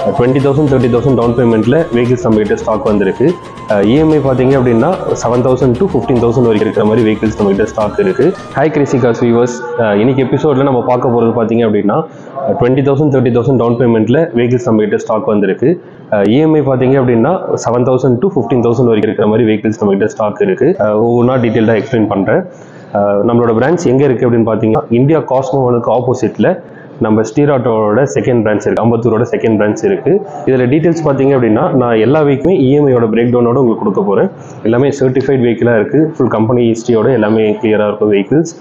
20,000 30,000 down பேமெண்ட்டில் vehicles நம்மகிட்ட stock வந்திருக்கு. EMI பார்த்தீங்க அப்படின்னா 7,000 to 15,000 வரைக்கும் இருக்கிற மாதிரி வெஹிக்கிள்ஸ் நம்மகிட்ட ஸ்டாக் இருக்குது. ஹை கிரேசி கார்ஸ் வியூவர்ஸ், இன்னைக்கு எபிசோடில் நம்ம பார்க்க போகிறது பார்த்தீங்க அப்படின்னா 20,000 30,000 டவுன் பேமெண்ட்டில் வெஹிக்கிள்ஸ் நம்மகிட்ட ஸ்டாக் வந்திருக்கு. இஎம்ஐ பார்த்தீங்க அப்படின்னா 7,000 to 15,000 வரைக்கும் இருக்கிற மாதிரி வெஹிக்கிள்ஸ் நம்மகிட்ட ஸ்டாக் இருக்குது. ஒவ்வொன்றா டீட்டெயில்டாக எக்ஸ்பிளைன் பண்ணுறேன். நம்மளோட பிரான்ச் எங்கே இருக்குது அப்படின்னு பார்த்தீங்கன்னா இந்தியா காஸ்மோவனுக்கு ஆப்போசிட்டில் நம்ம ஸ்டீராட்டோட செகண்ட் பிரான்ச் இருக்குது, அம்பத்தூரோட செகண்ட் பிரான்ச் இருக்குது. இதில் டீட்டெயில்ஸ் பார்த்தீங்க அப்படின்னா நான் எல்லா வெஹிக்குமே இஎம்ஐயோட பிரேக் டவுனோட உங்களுக்கு கொடுக்க போகிறேன். எல்லாமே சர்டிஃபைட் வெஹிக்கிளாக இருக்குது. ஃபுல் கம்பெனி ஹிஸ்ட்ரியோட எல்லாமே கிளியராக இருக்கும் வெஹிக்கிள்ஸ்.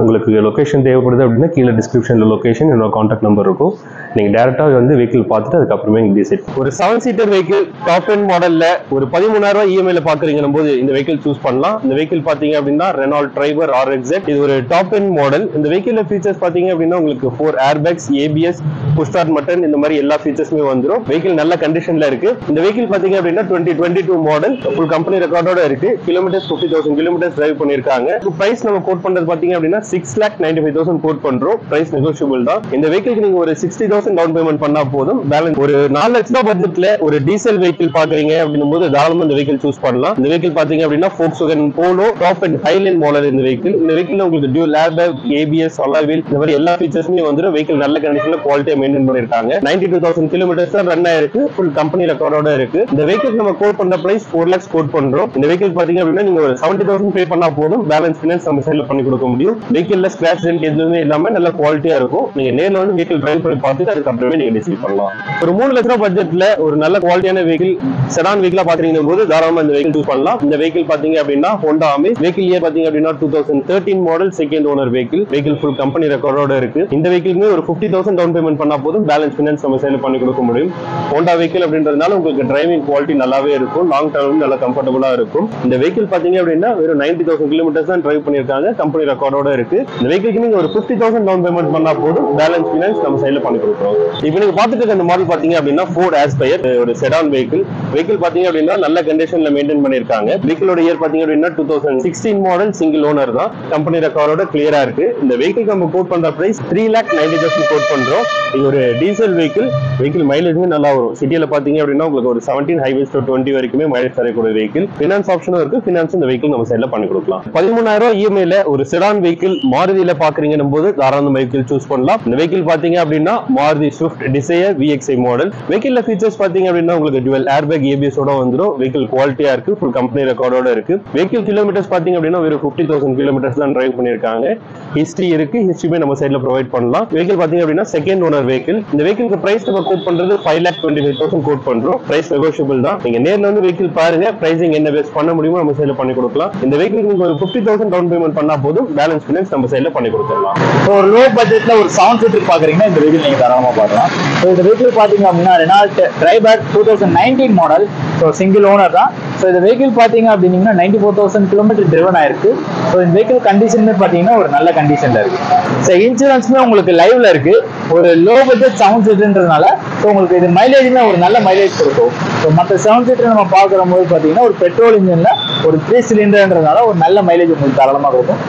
உங்களுக்கு லொக்கேஷன் தேவைப்படுது அப்படின்னா கீழே டிஸ்கிரிப்ஷனில் லொக்கேஷன் என்னோட கான்டாக்ட் நம்பர் இருக்கும். நீங்கள் டேரெக்டாக வந்து வெஹிக்கிள் பார்த்துட்டு அதுக்கப்புறமே நீங்கள் டிசைட். ஒரு 7 சீட்டர் வெஹிக்கிள் டாப் எண்ட் மாடலில் ஒரு 13,000 இஎம்ஐல பார்க்குறீங்கன்னும் போது இந்த வெஹிக்கிள் சூஸ் பண்ணலாம். இந்த வெஹிக்கிள் பார்த்தீங்க அப்படின்னா ரெனால்ட் ட்ரைபர் RXZ. இது ஒரு டாப் எண்ட் மாடல். இந்த வெஹிக்கிள் ஃபீச்சர்ஸ் பார்த்தீங்க அப்படின்னா உங்களுக்கு 4 airbags, ABS, push start button, இந்த மாதிரி எல்லா ஃபீச்சர்ஸுமே வந்துடும். வெஹிக்கிள் நல்ல கண்டிஷன்ல இருக்கு. இந்த வெஹிக்கிள் பாத்தீங்க அப்படின்னா 2022 மாடல், ஃபுல் கம்பெனி ரெக்கார்டோட இருக்கு. கிலோமீட்டர்ஸ் 50,000 கிலோமீட்டர்ஸ் டிரைவ் பண்ணிருக்காங்க. பிரைஸ் நம்ம கோட் பண்றது பாத்தீங்க அப்படின்னா 6,95,000 கோட் பண்றோம். பிரைஸ் நெகோஷியபிள் தான். இந்த வெஹிக்கிளுக்கு நீங்க ஒரு 60,000 டவுன் பேமெண்ட் பண்ணா போதும். பேலன்ஸ் ஒரு 4 லட்சம் ரூபாய் பட்ஜெட்ல ஒரு டீசல் வெஹிக்கிள் பாக்குறீங்க அப்படின்னும் போது தாராளமா இந்த வெஹிக்கிள் சூஸ் பண்ணலாம். இந்த வெஹிக்கிள் பாத்தீங்க அப்படின்னா Volkswagen Polo top end highline model. இந்த வெஹிக்கிள் உங்களுக்கு dual airbag, ABS, alloy wheel, இந்த மாதிரி எல்லா ஃபீச்சர்ஸுமே வந்துடும். வெஹிக்கிள் நல்ல கண்டிஷன்ல குவாலிட்டியா மெயின்டைன் பண்ணிருக்காங்க. 92,000 கிலோமீட்டர்ஸ் தான் ரன் ஆயிருக்கு. ஃபுல் கம்பெனி ரெக்கார்டோட இருக்கு. இந்த வெஹிக்கிள் நம்ம கோட் பண்ற பிரைஸ் 4 lakhs கோட் பண்றோம். இந்த வெஹிக்கிள் பாத்தீங்க அப்படின்னா நீங்க ஒரு 70,000 பே பண்ணா போதும். பேலன்ஸ் ஃபைனான்ஸ் நம்ம சைடுல பண்ணி கொடுக்க முடியும். வெஹிக்கிள்ல ஸ்கிராச் டென்ட் எதுவுமே இல்லாம நல்ல குவாலிட்டியா இருக்கும். நீங்க நேர்ல வந்து வெஹிக்கிள் டிரைவ் பண்ணி பார்த்துட்டு அதுக்கப்புறமே நீங்க டிசைட் பண்ணலாம். ஒரு 3 லட்சம் ரூபாய் பட்ஜெட்ல ஒரு நல்ல குவாலிட்டியான வெஹிக்கிள் செடான் வெஹிக்கிளா பாத்தீங்க போது தாராளமா இந்த வெஹிக்கிள் சூஸ் பண்ணலாம். இந்த வெஹிக்கிள் பாத்தீங்க அப்படின்னா Honda Amaze. வெஹிக்கிள் இயர் பாத்தீங்க அப்படின்னா 2013 model, second owner vehicle. Vehicle full company ரெக்கார்டோட இருக்கு. இந்த வெஹிக்கிளுமே ஒரு 50,000 டவுன் பேமெண்ட் பண்ணா போதும். பேலன்ஸ் ஃபைனான்ஸ் நம்ம சைடுல பண்ணி கொடுக்க முடியும். ஹோண்டா வெஹிக்கிள் அப்படின்றதுனால உங்களுக்கு டிரைவிங் குவாலிட்டி நல்லாவே இருக்கும். லாங் டர்ம் நல்லா கம்ஃபர்டபுளா இருக்கும். இந்த வெஹிக்கிள் பாத்தீங்க அப்படின்னா வெறும் 90,000 கிலோமீட்டர்ஸ் தான் டிரைவ் பண்ணிருக்காங்க. கம்பெனி ரெக்கார்டோட இருக்கு. இந்த வெஹிக்கிளுக்கு நீங்க ஒரு 50,000 டவுன் பேமெண்ட் பண்ணா போதும். பேலன்ஸ் ஃபைனான்ஸ் நம்ம சைடுல பண்ணி கொடுக்குறோம். இப்போ நீங்க பாத்துட்டு இருக்க இந்த மாடல் பாத்தீங்க அப்படின்னா Ford Aspire, ஒரு செடான் வெஹிக்கிள். வெஹிக்கிள் பாத்தீங்க அப்படின்னா நல்ல கண்டிஷன்ல மெயின்டைன் பண்ணிருக்காங்க. வெஹிக்கிளோட இயர் பாத்தீங்க அப்படின்னா 2016 மாடல், சிங்கிள் ஓனர் தான். கம்பெனி ரெக்கார்டோட கிளியரா இருக்கு. இந்த வெஹிக்கிள் நம்ம கோட் பண்ற பிரைஸ் 3,90,000 கோட் பண்றோம். இது ஒரு டீசல் வெஹிக்கிள் மைலேஜுமே நல்லா வரும். சிட்டியில பாத்தீங்க அப்படின்னா உங்களுக்கு ஒரு 17, ஹைவேஸ் to 20 வரைக்குமே மைலேஜ் தரக்கூடிய வெஹிக்கிள். ஃபினான்ஸ் ஆப்ஷனும் இருக்கு. ஃபினான்ஸ் இந்த வெஹிக்கிள் நம்ம சைடுல பண்ணி கொடுக்கலாம். 13,000 இஎம்ஐல ஒரு செடான் வெஹிக்கிள் மாருதியில பாக்குறீங்கன்னும் போது தாராளமா வெஹிக்கிள் சூஸ் பண்ணலாம். இந்த வெஹிக்கிள் பாத்தீங்க அப்படின்னா மாருதி ஸ்விஃப்ட் டிசையர் VXi மாடல். வெஹிக்கிள்ல ஃபீச்சர்ஸ் பாத்தீங்க அப்படின்னா உங்களுக்கு டுவல் ஏர்பேக், ABS ஓட வந்துடும். வெஹிக்கிள் குவாலிட்டியா இருக்கு. ஃபுல் கம்பெனி ரெக்கார்டோட இருக்கு. வெஹிக்கிள் கிலோமீட்டர்ஸ் பாத்தீங்க அப்படின்னா வெறும் 50,000 கிலோமீட்டர்ஸ் தான் டிரைவ் பண்ணிருக்காங்க. ஹிஸ்டரி இருக்கு. ஹிஸ்டரியுமே நம்ம சைடுல ப்ரொவைட் பண்ணலாம். வெஹிக்கிள் பாத்தீங்க அப்படின்னா செகண்ட் ஓனர் வெஹிக்கிள். இந்த வெஹிக்கிளுக்கு பிரைஸ் நம்ம கோட் பண்றது 5,25,000 கோட் பண்றோம். பிரைஸ் நெகோஷியபிள் தான். நீங்க நேர்ல வந்து வெஹிக்கிள் பாருங்க. பிரைசிங் என்ன பேஸ் பண்ண முடியுமோ நம்ம சைடுல பண்ணி கொடுக்கலாம். இந்த வெஹிக்கிளுக்கு நீங்க ஒரு 50,000 டவுன் பேமெண்ட் பண்ணா போதும். பேலன்ஸ் ஃபைனான்ஸ் நம்ம சைடுல பண்ணி கொடுத்துடலாம். ஒரு லோ பட்ஜெட்ல ஒரு 7 சீட்டர் பாக்குறீங்கன்னா இந்த வெஹிக்கிள் நீங்க தாராளமா பார்க்கலாம். இந்த வெஹிக்கிள் பாத்தீங்க அப்படின்னா Renault Triber 2019 model, single owner தான். இந்த வெஹிக்கிள் பாத்தீங்க அப்படின்னா 94,000 கிலோமீட்டர் டிரைவன் ஆயிருக்கு. இந்த வெஹிக்கிள் கண்டிஷனுமே பாத்தீங்கன்னா ஒரு நல்ல கண்டிஷன்ல இருக்கு. இன்சூரன்ஸ்மே உங்களுக்கு லைவ்ல இருக்கு. ஒரு லோ பட்ஜெட் 7 சீட்டர்ன்றதுனால உங்களுக்கு இது மைலேஜுமே ஒரு நல்ல மைலேஜ் கொடுக்கும். மற்ற 7 சீட்டர் நம்ம பாக்குற போது பாத்தீங்கன்னா ஒரு பெட்ரோல் இன்ஜின்ல ஒரு 3 சிலிண்டர்ன்றதுனால ஒரு நல்ல மைலேஜ் உங்களுக்கு தாராளமா கொடுக்கும்.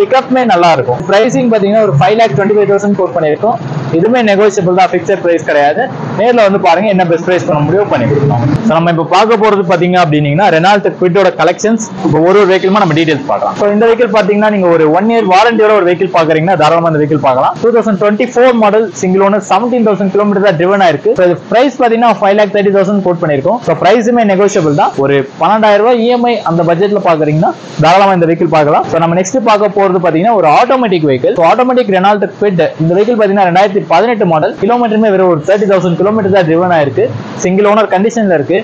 பிக்கப்மே நல்லா இருக்கும். பிரைசிங் பாத்தீங்கன்னா ஒரு 5,25,000 கோட் பண்ணிருக்கோம். இதுவுமே நெகோசியபிள் தான், ஃபிக்ஸட் பிரைஸ் கிடையாது. நேர்ல வந்து பாருங்க என்ன பெஸ்ட் பிரைஸ் பண்ண முடியும் பண்ணி கொடுக்கலாம். நம்ம இப்ப பார்க்க போறது பாத்தீங்க அப்படின்னா ரெனால்ட் குவிட்டோட கலெக்ஷன்ஸ். ஒரு வெஹிக்கிளுமா நம்ம டீடைல்ஸ் பார்க்கலாம். இந்த வெஹிக்கிள் பாத்தீங்கன்னா நீங்க ஒரு 1 year வாரண்டியோட ஒரு வெஹிக்கிள் பாக்குறீங்கன்னா தாராளமா இந்த வெஹிக்கிள் பார்க்கலாம். 2024 மாடல், சிங்கிள் ஓனர், 17,000 கிலோமீட்டர் தான் டிரைவன் ஆயிருக்கு. பிரைஸ் பாத்தீங்கன்னா 5,30,000 கோட் பண்ணிருக்கோம். பிரைஸுமே நெகோசியபிள் தான். ஒரு 12,000 ரூபாய் இஎம்ஐ அந்த பட்ஜெட்ல பாக்குறீங்கன்னா தாராளமா இந்த வெஹிக்கிள் பார்க்கலாம். நம்ம நெக்ஸ்ட் பார்க்க போறது பாத்தீங்கன்னா ஒரு automatic vehicle. Automatic Reynold quit. இந்த வெஹிக்கிள் பாத்தீங்கன்னா 2018 மாடல். கிலோமீட்டருமே வெறும் ஒரு 30,000 கிலோமீட்டர் தான் டிரைவன் ஆயிருக்கு. சிங்கிள் ஓனர் கண்டிஷன்ல இருக்கு.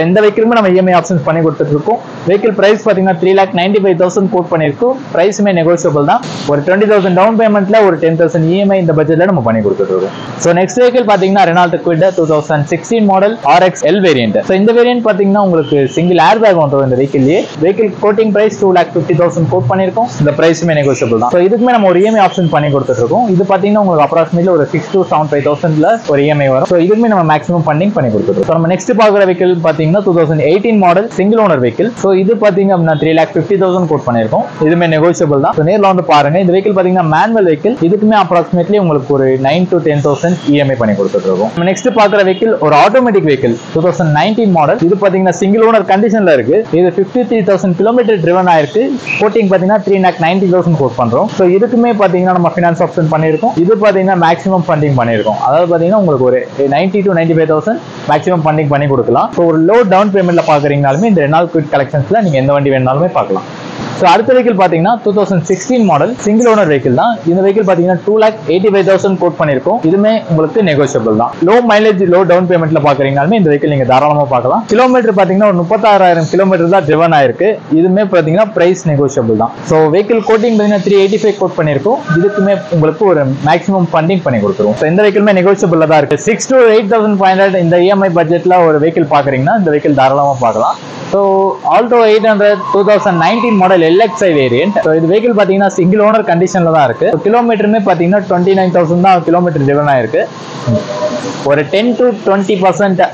இந்த வெஹிக்கிளுமே நம்ம இஎம்ஐ ஆப்ஷன்ஸ் பண்ணி கொடுத்துட்டு இருக்கோம். வெஹிக்கிள் பிரைஸ் பாத்தீங்கன்னா 3,95,000 கோட் பண்ணிருக்கோம். பிரைஸுமே நெகோசியபிள் தான். ஒரு 20,000 டவுன் பேமெண்ட்ல ஒரு 10,000 இஎம்ஐ இந்த பட்ஜெட்ல நம்ம பண்ணி கொடுத்துட்டு இருக்கோம். நெக்ஸ்ட் வெஹிக்கிள் பாத்தீங்கன்னா Reynold quit 2016 model RXL variant. இந்த வேரியன்ட் பாத்தீங்கன்னா உங்களுக்கு சிங்கிள் ஏர் பேக் வந்துடும் இந்த வெஹிக்கிள்லயே. வெஹிக்கிள் கோட்டிங் பிரைஸ் 2,50,000 கோட் பண்ணிருக்கோம். இந்த பிரைஸுமே நெகோசியபிள் தான். இதுக்குமே நம்ம ஒரு இஎம்ஐ ஆப்ஷன் பண்ணி கொடுத்துட்டு இருக்கோம். இது பாத்தீங்கன்னா உங்களுக்கு அப்ராக்சிமேட்லி ஒரு 6,000 to 75,000 ஒரு இஎம்ஐ வரும். இதுக்குமே நம்ம மேக்ஸிமம் ஃபண்டிங் பண்ணி கொடுத்துருக்கோம். நம்ம நெக்ஸ்ட் பாக்குற வெஹிக்கிள் பாத்தீங்கன்னா 2018 model single owner vehicle. So இது பாத்தீங்க அப்படின்னா 3,50,000 கோட் பண்ணிருக்கோம். இதுமே நெகோஷியபிள் தான். நேரில் வந்து பாருங்க. இந்த வெஹிக்கிள் பாத்தீங்கன்னா மேனுவல் வெஹிக்கிள். இதுக்குமே அப்ராக்சிமேட்லி உங்களுக்கு ஒரு 9 to 10,000 இஎம்ஐ பண்ணி கொடுத்துட்டு இருக்கோம். நெக்ஸ்ட் பாக்குற வெஹிக்கிள் ஒரு ஆட்டோமேட்டிக் வெஹிக்கிள் 2019 மாடல். இது பாத்தீங்கன்னா சிங்கிள் ஓனர் கண்டிஷன்ல இருக்கு. இது 53,000 கிலோமீட்டர் டிரைவன் ஆயிருக்கு. கோட்டிங் பாத்தீங்கன்னா 3,90,000 கோட் பண்றோம். ஸோ இதுக்குமே பாத்தீங்கன்னா நம்ம ஃபினான்ஸ் ஆப்ஷன் பண்ணிருக்கோம். இது பாத்தீங்கன்னா மேக்ஸிமம் ஃபண்டிங் பண்ணிருக்கோம். அதாவது பாத்தீங்கன்னா உங்களுக்கு ஒரு 90 to 95,000 மேக்ஸிமம் ஃபண்டிங் பண்ணி கொடுக்கலாம். ஸோ ஒரு லோ டவுன் பேமெண்ட்ல பாக்குறீங்கனாலுமே இந்த ரெனால் குவிக் கலெக்ஷன்ஸ்ல நீங்க எந்த வண்டி வேணாலுமே பார்க்கலாம். ஸோ அடுத்த வெஹிக்கிள் பாத்தீங்கன்னா 2016 மாடல் சிங்கிள் ஓனர் வெஹிக்கிள் தான். இந்த வெஹிக்கிள் பாத்தீங்கன்னா 2,85,000 கோட் பண்ணிருக்கோம். இதுமே உங்களுக்கு நெகோஷியபிள் தான். லோ மைலேஜ் லோ டவுன் பேமெண்ட்ல பாக்குறீங்கனாலுமே இந்த வெஹிக்கிள் நீங்க தாராளமா பார்க்கலாம். கிலோமீட்டர் பாத்தீங்கன்னா ஒரு 36,000 கிலோமீட்டர் தான் டிரைவன் ஆயிருக்கு. இதுமே பாத்தீங்கன்னா பிரைஸ் நெகோஷியபிள் தான். ஸோ வெஹிக்கிள் கோட்டிங் பாத்தீங்கன்னா 385 கோட் பண்ணிருக்கோம். இதுக்குமே உங்களுக்கு ஒரு மேக்ஸிமம் ஃபண்டிங் பண்ணி கொடுத்துரும். ஸோ இந்த வெஹிக்கிளுமே நெகோஷியபிள் தான் இருக்கு. 6 to 8,500 இந்த இஎம்ஐ பட்ஜெட்ல ஒரு வெஹிக்கிள் பாக்குறீங்கன்னா இந்த வெஹிக்கிள் தாராளமா பார்க்கலாம். So Alto 800 2019 model LXi variant. So இது வெஹிக்கிள் பாத்தீங்கன்னா சிங்கிள் ஓனர் கண்டிஷன்ல தான் இருக்கு. கிலோமீட்டருமே பாத்தீங்கன்னா 29,000 தான் கிலோமீட்டர் டிரைவன் ஆயிருக்கு. ஒரு 10 to 20%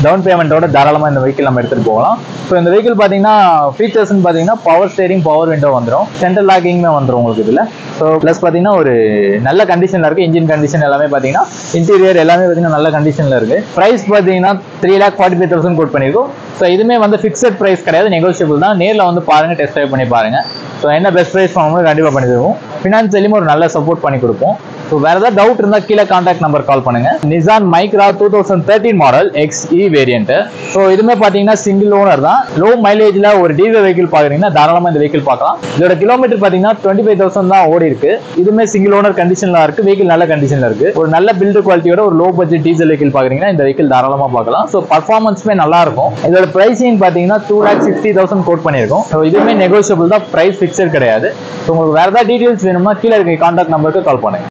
டவுன் பேமெண்டோட தாராளமாக இந்த வெஹிக்கிள் நம்ம எடுத்துட்டு போகலாம். ஸோ இந்த வெஹிக்கிள் பார்த்தீங்கன்னா ஃபீச்சர்ஸ்ன்னு பார்த்தீங்கன்னா பவர் ஸ்டேரிங், பவர் விண்டோ வந்துடும், சென்ட்ரல் லாக்கிங்குமே வந்துடும் உங்களுக்கு இதில். ஸோ ப்ளஸ் பார்த்தீங்கன்னா ஒரு நல்ல கண்டிஷனில் இருக்குது. இன்ஜின் கண்டிஷன் எல்லாமே பார்த்தீங்கன்னா இன்டீரியர் எல்லாமே பார்த்தீங்கன்னா நல்ல கண்டிஷனில் இருக்குது. ப்ரைஸ் பார்த்தீங்கன்னா 3,45,000 கோட் பண்ணியிருக்கோம். ஸோ இதுமே வந்து ஃபிக்ஸட் ப்ரைஸ் கிடையாது, நெகோஷியபிள் தான். நேரில் வந்து பாருங்கள், டெஸ்ட் ட்ரைவ் பண்ணி பாருங்கள். ஸோ என்ன பெஸ்ட் ப்ரைஸ் பண்ணும்போது கண்டிப்பாக பண்ணி தருவோம். ஃபினான்ஷியலியும் ஒரு நல்ல சப்போர்ட் பண்ணி கொடுப்போம். ஸோ வேற ஏதாவது டவுட் இருந்தால் கீழே கான்டாக்ட் நம்பர் கால் பண்ணுங்க. Nissan Micra 2013 model XE variant. So இதுமே பார்த்தீங்கன்னா சிங்கிள் ஓனர் தான். லோ மைலேஜ்ல ஒரு டீசல் வெஹிக்கிள் பார்க்குறீங்கன்னா தாராளமாக இந்த வெஹிக்கிள் பார்க்கலாம். இதோட கிலோமீட்டர் பார்த்தீங்கன்னா 25,000 தான் ஓடி இருக்கு. இதுமே சிங்கிள் ஓனர் கண்டிஷன்ல இருக்கு. வெஹிக்கிள் நல்ல கண்டிஷன்ல இருக்கு. ஒரு நல்ல பில்டு குவாலிட்டியோட ஒரு லோ பட்ஜெட் டீசல் வெஹிக்கிள் பார்க்குறீங்கன்னா இந்த வெஹிக்கிள் தாராளமாக பார்க்கலாம். ஸோ பர்ஃபார்மன்ஸுமே நல்லா இருக்கும். இதோட பிரைசிங் பார்த்தீங்கன்னா 2,60,000 கோட் பண்ணியிருக்கோம். ஸோ இதுவுமே நெகோஷியபிள் தான், பிரைஸ் ஃபிக்ஸட் கிடையாது. ஸோ உங்களுக்கு வேற ஏதாவது டீடைல்ஸ் வேணும்னா கீழே இருக்க கான்டாக்ட் நம்பருக்கு கால் பண்ணுங்க.